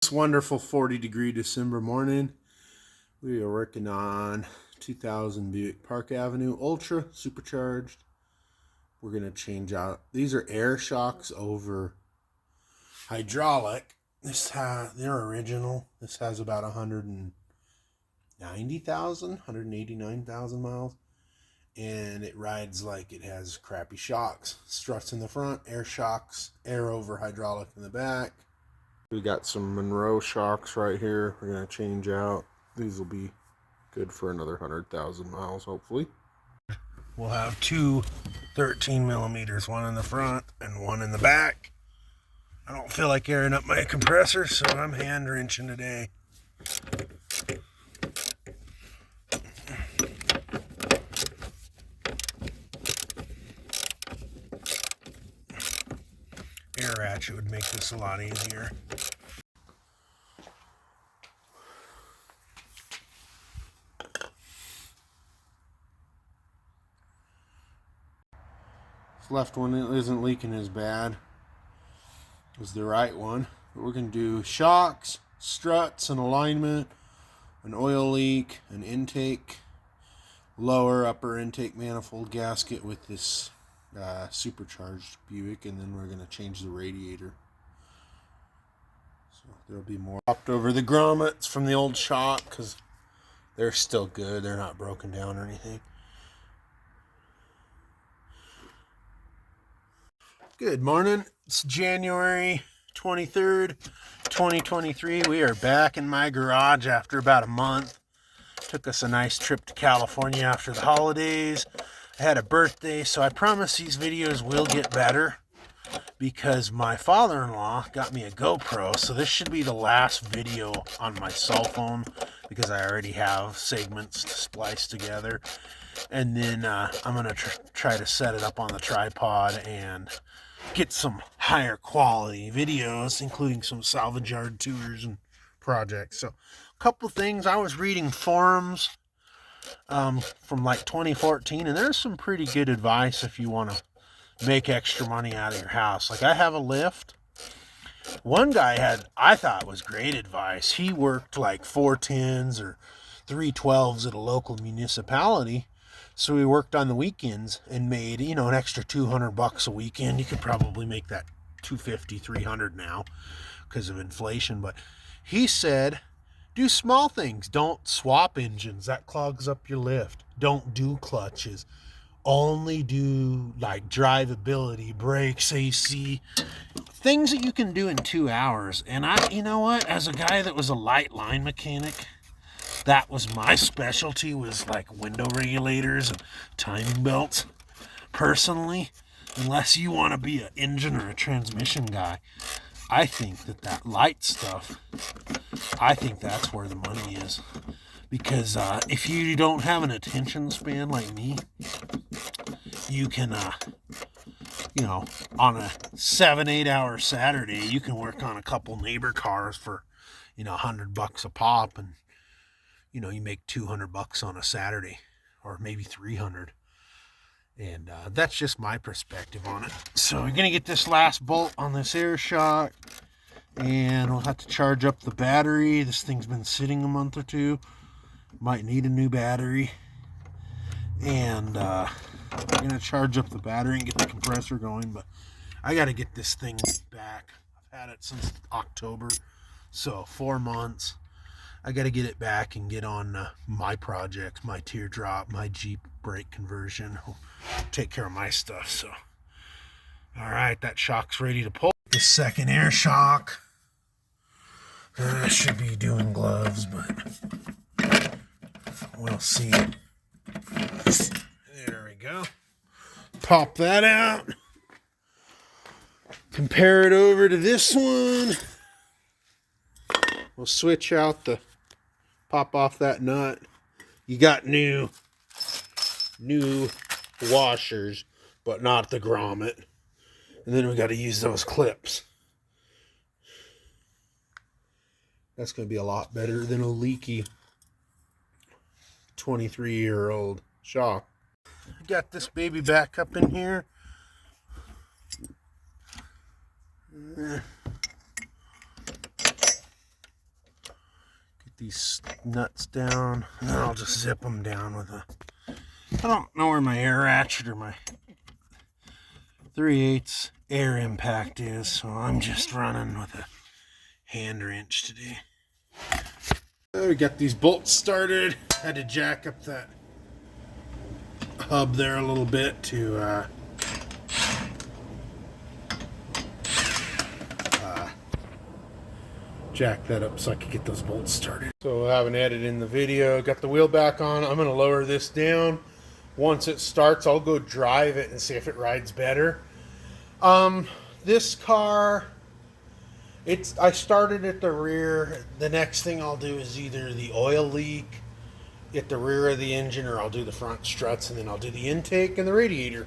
This wonderful 40-degree December morning, we are working on 2000 Buick Park Avenue Ultra supercharged. We're going to change out, these are air shocks over hydraulic. They're original. This has about 189,000 miles, and it rides like it has crappy shocks. Struts in the front, air shocks, air over hydraulic in the back. We got some Monroe shocks right here. We're going to change out. These will be good for another 100,000 miles, hopefully. We'll have two 13 millimeters, one in the front and one in the back. I don't feel like airing up my compressor, so I'm hand wrenching today. Air ratchet would make this a lot easier. This left one isn't leaking as bad as the right one. But we're going to do shocks, struts, and alignment, an oil leak, an intake, lower upper intake manifold gasket with this supercharged Buick, and then we're going to change the radiator. So there'll be more. Popped over the grommets from the old shock because they're still good. They're not broken down or anything. Good morning. It's January 23rd, 2023. We are back in my garage after about a month. Took us a nice trip to California after the holidays. I had a birthday, so I promise these videos will get better because my father-in-law got me a GoPro, so this should be the last video on my cell phone because I already have segments to splice together. And then I'm going to try to set it up on the tripod and get some higher quality videos, including some salvage yard tours and projects. So a couple things. I was reading forums from like 2014, and there's some pretty good advice if you want to make extra money out of your house. Like, I have a lift. One guy had, I thought was great advice. He worked like 410s or 312s at a local municipality. So he worked on the weekends and made, an extra $200 a weekend. You could probably make that $250, $300 now because of inflation. But he said, do small things. Don't swap engines. That clogs up your lift. Don't do clutches. Only do like drivability, brakes, AC, things that you can do in 2 hours. And you know what? As a guy that was a light line mechanic, that was my specialty, was like window regulators and timing belts. Personally, unless you want to be an engine or a transmission guy, I think that light stuff, I think that's where the money is. Because if you don't have an attention span like me, you can, on a 7-8 hour Saturday, you can work on a couple neighbor cars for, $100 a pop, and you make $200 on a Saturday, or maybe 300. And that's just my perspective on it. So we're going to get this last bolt on this air shock, and we'll have to charge up the battery. This thing's been sitting a month or two. Might need a new battery. And we're going to charge up the battery and get the compressor going. But I got to get this thing back. I've had it since October, so 4 months. I got to get it back and get on my projects, my teardrop, my Jeep brake conversion. I'll take care of my stuff. So, all right, that shock's ready to pull. The second air shock. I should be doing gloves, but we'll see. There we go. Pop that out. Compare it over to this one. We'll switch out pop off that nut. You got new washers, but not the grommet. And then we got to use those clips. That's going to be a lot better than a leaky 23-year-old shock. I got this baby back up in here. these nuts down, and then I'll just zip them down with a... I don't know where my air ratchet or my 3/8 air impact is, so I'm just running with a hand wrench today. We got these bolts started. Had to jack up that hub there a little bit to jack that up so I could get those bolts started. So I haven't added in the video. Got the wheel back on. I'm going to lower this down. Once it starts, I'll go drive it and see if it rides better. This car, I started at the rear. The next thing I'll do is either the oil leak at the rear of the engine, or I'll do the front struts, and then I'll do the intake and the radiator.